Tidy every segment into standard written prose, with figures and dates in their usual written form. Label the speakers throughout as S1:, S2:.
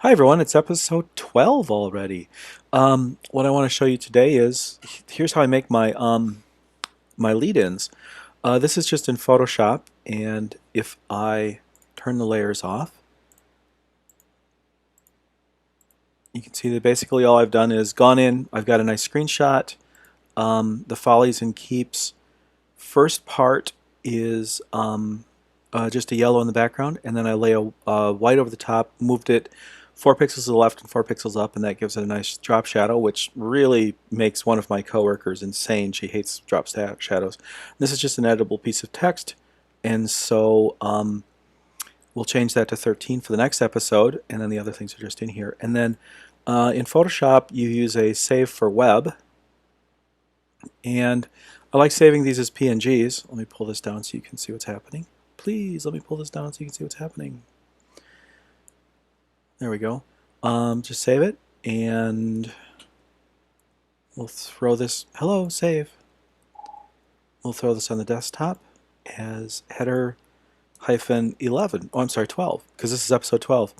S1: Hi everyone, it's episode 12 already. What I want to show you today is here's how I make my lead-ins. This is just in Photoshop, and if I turn the layers off, you can see that basically all I've done is gone in. I've got a nice screenshot. The Follies and Keeps first part is just a yellow in the background, and then I lay a white over the top, moved it 4 pixels to the left and 4 pixels up, and that gives it a nice drop shadow, which really makes one of my coworkers insane. She hates drop shadows. This is just an editable piece of text, and so we'll change that to 13 for the next episode, and then the other things are just in here. And then in Photoshop, you use a save for web, and I like saving these as PNGs. Let me pull this down so you can see what's happening. Please let me pull this down so you can see what's happening. There we go. Just save it, and we'll throw this. Hello, save. We'll throw this on the desktop as header -11. Oh, I'm sorry, 12, because this is episode 12.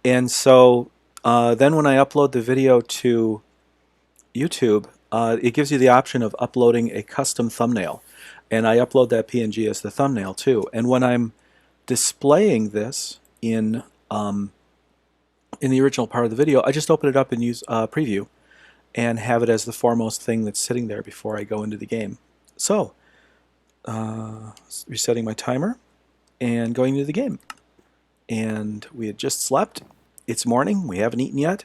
S1: And so then when I upload the video to YouTube, it gives you the option of uploading a custom thumbnail. And I upload that PNG as the thumbnail too. And when I'm displaying this in the original part of the video, I just open it up and use preview and have it as the foremost thing that's sitting there before I go into the game. So, resetting my timer and going into the game. And we had just slept. It's morning. We haven't eaten yet.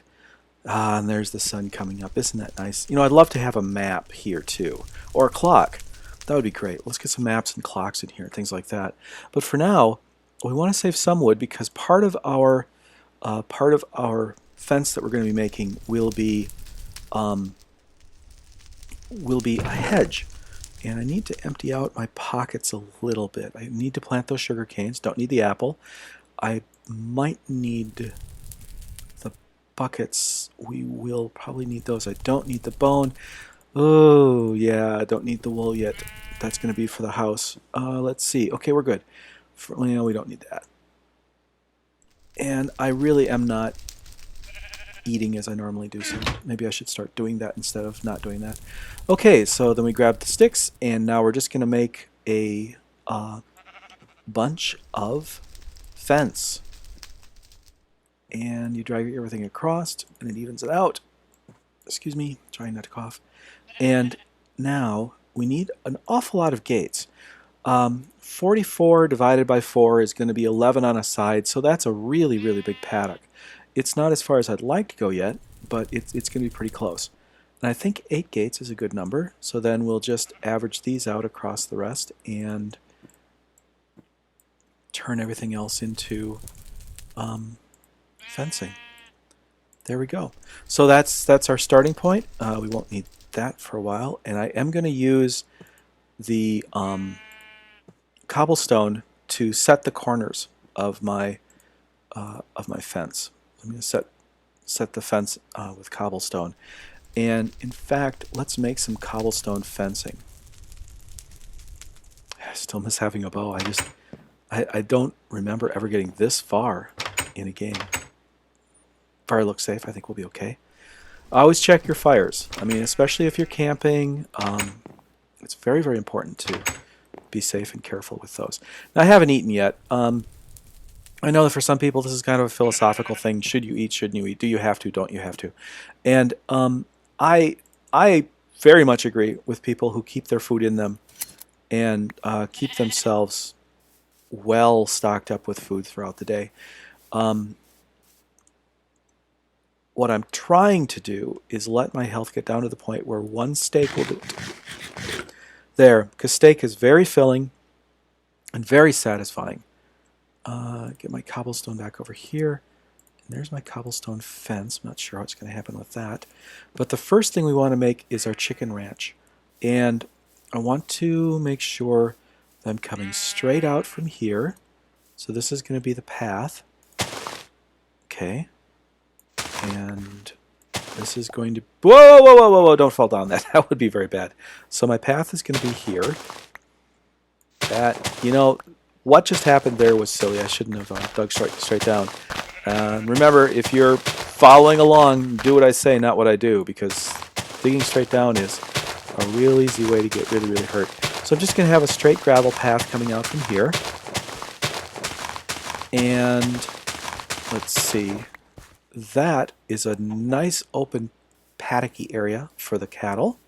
S1: And there's the sun coming up. Isn't that nice? You know, I'd love to have a map here too, or a clock. That would be great. Let's get some maps and clocks in here, things like that. But for now, we want to save some wood because part of our fence that we're going to be making will be a hedge. And I need to empty out my pockets a little bit. I need to plant those sugar canes. Don't need the apple. I might need the buckets. We will probably need those. I don't need the bone. Oh, yeah, I don't need the wool yet. That's going to be for the house. Let's see. Okay, we're good. No, we don't need that. And I really am not eating as I normally do, so maybe I should start doing that instead of not doing that. Okay, so then we grab the sticks, and now we're just going to make a bunch of fence. And you drag everything across, and it evens it out. Excuse me, trying not to cough. And now we need an awful lot of gates. 44 divided by 4 is going to be 11 on a side, so that's a really, really big paddock. It's not as far as I'd like to go yet, but it's going to be pretty close. And I think 8 gates is a good number, so then we'll just average these out across the rest and turn everything else into fencing. There we go. So that's our starting point. We won't need that for a while, and I am going to use the cobblestone to set the corners of my fence. I'm going to set the fence with cobblestone, and in fact, let's make some cobblestone fencing. I still miss having a bow. I don't remember ever getting this far in a game. Fire looks safe. I think we'll be okay. Always check your fires. I mean, especially if you're camping, it's very, very important to be safe and careful with those. Now, I haven't eaten yet. I know that for some people this is kind of a philosophical thing. Should you eat? Shouldn't you eat? Do you have to? Don't you have to? And I very much agree with people who keep their food in them and keep themselves well stocked up with food throughout the day. What I'm trying to do is let my health get down to the point where one steak will do it. There, because steak is very filling and very satisfying. Get my cobblestone back over here. And there's my cobblestone fence. I'm not sure what's going to happen with that. But the first thing we want to make is our chicken ranch. And I want to make sure that I'm coming straight out from here. So this is going to be the path. Okay. And this is going to... Whoa, whoa, whoa, whoa, whoa, don't fall down. That would be very bad. So my path is going to be here. That, you know, what just happened there was silly. I shouldn't have dug straight down. Remember, if you're following along, do what I say, not what I do, because digging straight down is a real easy way to get really, really hurt. So I'm just going to have a straight gravel path coming out from here. And let's see. That is a nice open paddocky area for the cattle.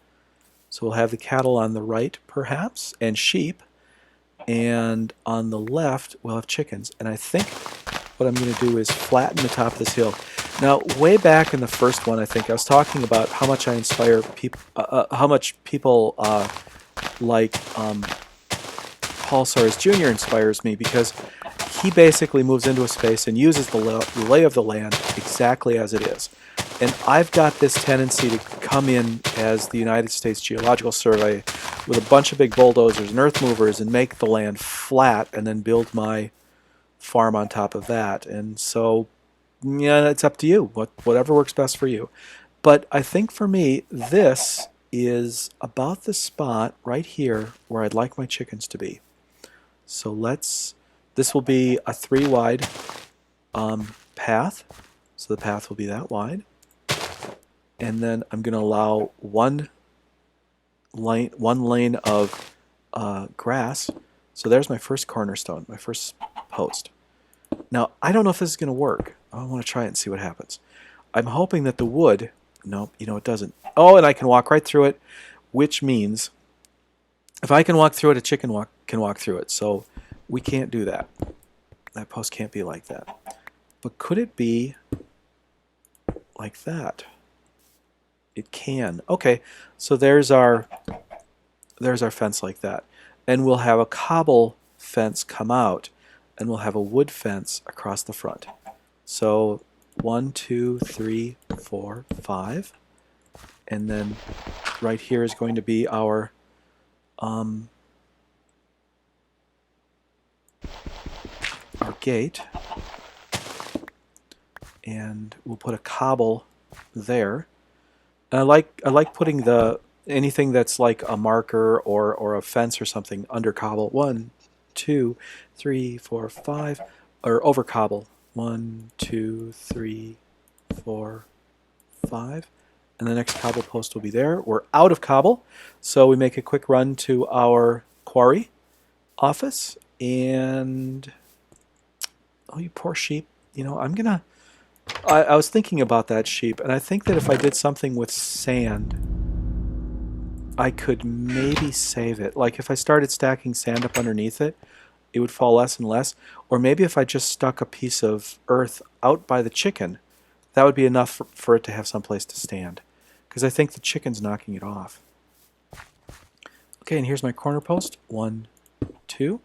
S1: So we'll have the cattle on the right, perhaps, and sheep. And on the left, we'll have chickens. And I think what I'm going to do is flatten the top of this hill. Now, way back in the first one, I think I was talking about how much I inspire people, how much people like Paul Soares Jr. inspires me, because he basically moves into a space and uses the lay of the land exactly as it is. And I've got this tendency to come in as the United States Geological Survey with a bunch of big bulldozers and earth movers and make the land flat and then build my farm on top of that. And so, yeah, it's up to you, whatever works best for you. But I think for me, this is about the spot right here where I'd like my chickens to be. So this will be a 3 wide path. So the path will be that wide. And then I'm going to allow one lane of grass. So there's my first cornerstone, my first post. Now, I don't know if this is going to work. I want to try it and see what happens. I'm hoping that the wood, no, it doesn't. Oh, and I can walk right through it, which means if I can walk through it, a chicken can walk through it. So we can't do that. That post can't be like that. But could it be like that? It can. Okay, so there's our fence like that. And we'll have a cobble fence come out, and we'll have a wood fence across the front. So 1, 2, 3, 4, 5. And then right here is going to be our gate. And we'll put a cobble there. And I like putting anything that's like a marker or a fence or something under cobble. 1, 2, 3, 4, 5, or over cobble. 1, 2, 3, 4, 5. And the next cobble post will be there. We're out of cobble, so we make a quick run to our quarry office. And oh, you poor sheep! I was thinking about that sheep, and I think that if I did something with sand, I could maybe save it. Like if I started stacking sand up underneath it, it would fall less and less. Or maybe if I just stuck a piece of earth out by the chicken, that would be enough for it to have some place to stand. Because I think the chicken's knocking it off. Okay, and here's my corner post. 1, 2. I'm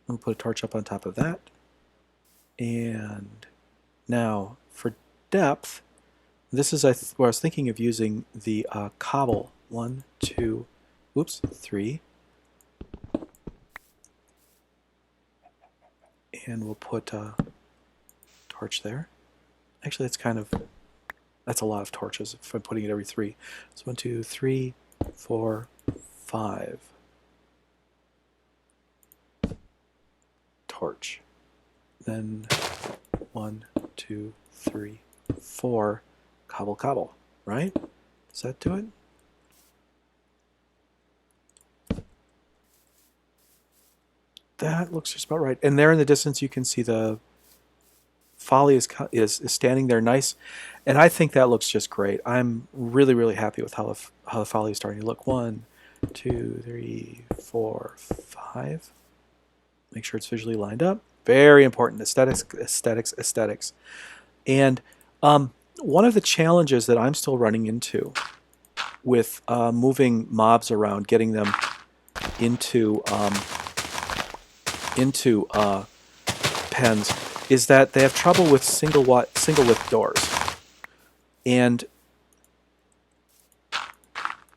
S1: going to put a torch up on top of that. And now for depth, this is where I was thinking of using the cobble. 1, 2, 3. And we'll put a torch there. Actually, that's a lot of torches if I'm putting it every 3. So 1, 2, 3, 4, 5. Torch. Then 1, 2, 3, 4. Cobble, cobble. Right? Does that do it? That looks just about right. And there in the distance, you can see the Folly is standing there nice, and I think that looks just great. I'm really, really happy with how the Folly is starting to look. 1, 2, 3, 4, 5. Make sure it's visually lined up. Very important. Aesthetics, aesthetics, aesthetics. And one of the challenges that I'm still running into with moving mobs around, getting them into pens, is that they have trouble with single width doors. And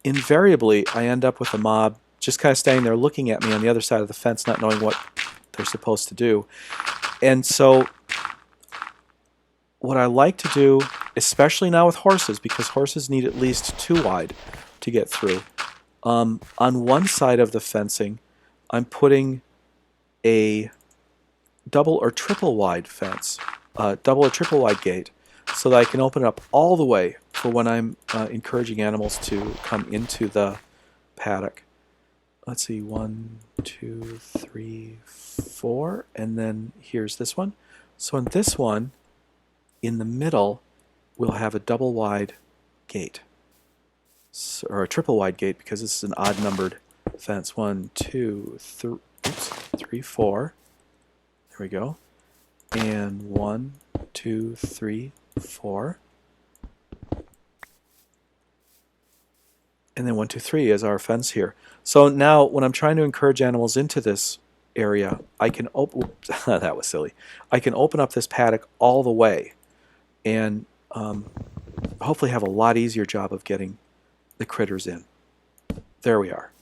S1: invariably, I end up with a mob just kind of standing there looking at me on the other side of the fence, not knowing what they're supposed to do. And so what I like to do, especially now with horses, because horses need at least 2 wide to get through, on one side of the fencing, I'm putting a double or triple wide fence double or triple wide gate so that I can open it up all the way for when I'm encouraging animals to come into the paddock. Let's see, 1, 2, 3, 4, and then here's this one. So in this one, in the middle, we'll have a double wide gate, so, or a triple wide gate, because this is an odd numbered fence. 1, 2, 3, 4. There we go. And 1, 2, 3, 4. And then 1, 2, 3 is our fence here. So now when I'm trying to encourage animals into this area, I can open, that was silly. I can open up this paddock all the way and hopefully have a lot easier job of getting the critters in. There we are.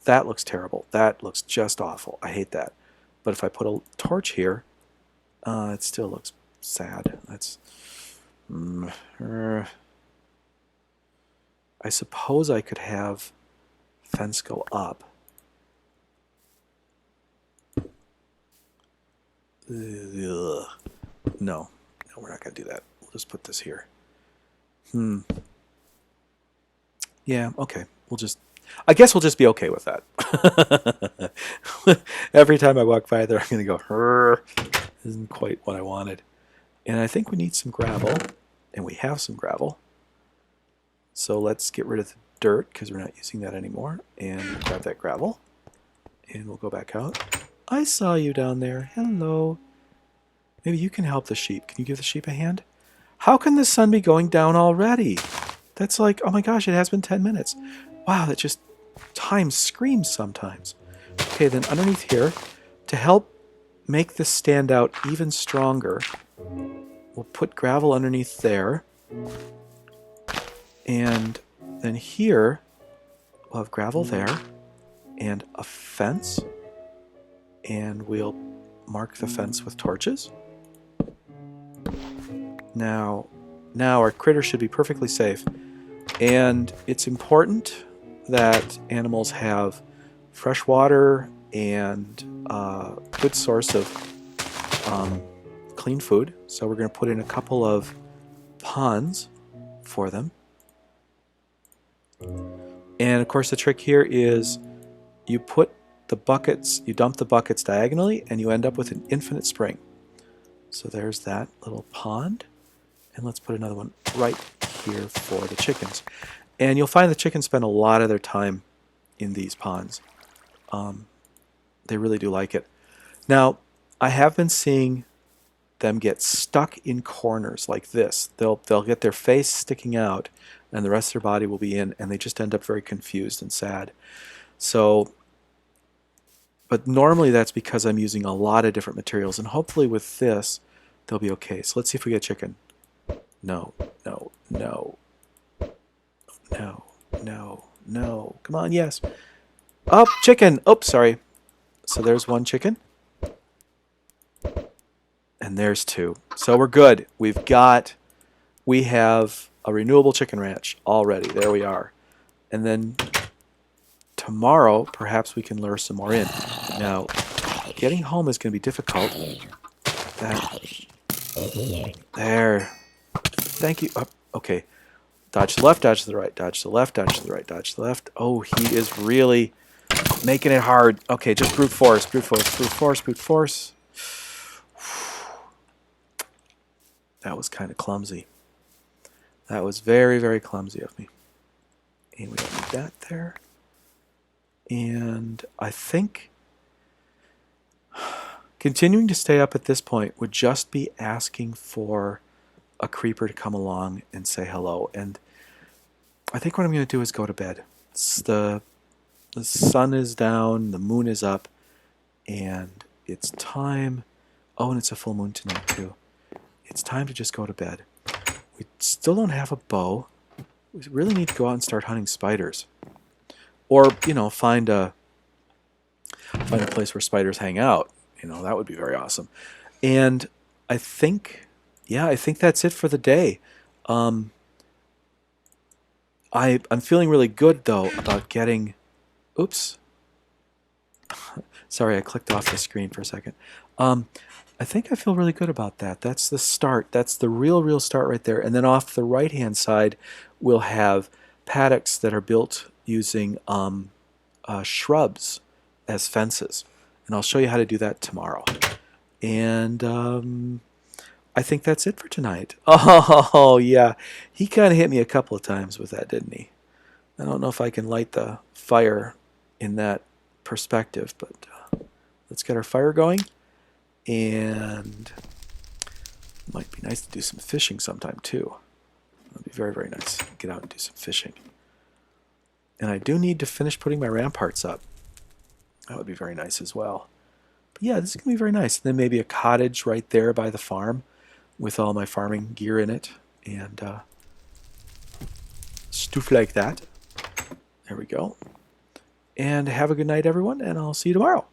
S1: That looks terrible. That looks just awful. I hate that. But if I put a torch here, it still looks sad. That's... I suppose I could have fence go up. Ugh. No, we're not going to do that. We'll just put this here. Yeah, okay. I guess we'll just be okay with that. Every time I walk by there, I'm going to go, this isn't quite what I wanted. And I think we need some gravel, and we have some gravel. So let's get rid of the dirt, because we're not using that anymore, and grab that gravel. And we'll go back out. I saw you down there. Hello. Maybe you can help the sheep. Can you give the sheep a hand? How can the sun be going down already? That's like, oh my gosh, it has been 10 minutes. Wow, that just, time screams sometimes. Okay, then underneath here, to help make this stand out even stronger, we'll put gravel underneath there. And then here, we'll have gravel there, and a fence. And we'll mark the fence with torches. Now our critter should be perfectly safe. And it's important that animals have fresh water and a good source of clean food. So we're going to put in a couple of ponds for them. And of course the trick here is you put the buckets, you dump the buckets diagonally, and you end up with an infinite spring. So there's that little pond. And let's put another one right here for the chickens. And you'll find the chickens spend a lot of their time in these ponds. They really do like it. Now, I have been seeing them get stuck in corners like this. They'll get their face sticking out, and the rest of their body will be in, and they just end up very confused and sad. So, but normally that's because I'm using a lot of different materials, and hopefully with this, they'll be okay. So let's see if we get chicken. No, no, no, no, no, no. Come on, yes. Oh, chicken. Oh, sorry. So there's one chicken. And there's two. So we're good. We have a renewable chicken ranch already. There we are. And then tomorrow, perhaps we can lure some more in. Now, getting home is going to be difficult. There. Thank you. Oh, okay. Dodge to the left, dodge to the right, dodge to the left, dodge to the right, dodge to the left. Oh, he is really making it hard. Okay, just brute force, brute force, brute force, brute force. That was kind of clumsy. That was very, very clumsy of me. And we don't need that there. And I think continuing to stay up at this point would just be asking for a creeper to come along and say hello. And I think what I'm going to do is go to bed. The sun is down, the moon is up, and it's time. Oh, and it's a full moon tonight too. It's time to just go to bed. We still don't have a bow. We really need to go out and start hunting spiders. Or, you know, find a place where spiders hang out. You know, that would be very awesome. And I think that's it for the day. I'm feeling really good, though, about getting... Oops. Sorry, I clicked off the screen for a second. I think I feel really good about that. That's the start. That's the real start right there. And then off the right-hand side, we'll have paddocks that are built using shrubs as fences. And I'll show you how to do that tomorrow. And I think that's it for tonight. Oh, yeah. He kind of hit me a couple of times with that, didn't he? I don't know if I can light the fire in that perspective, but let's get our fire going. And it might be nice to do some fishing sometime too. It would be very nice. Get out and do some fishing. And I do need to finish putting my ramparts up. That would be very nice as well. But yeah, this is going to be very nice. And then maybe a cottage right there by the farm with all my farming gear in it. And stuff like that. There we go. And have a good night, everyone, and I'll see you tomorrow.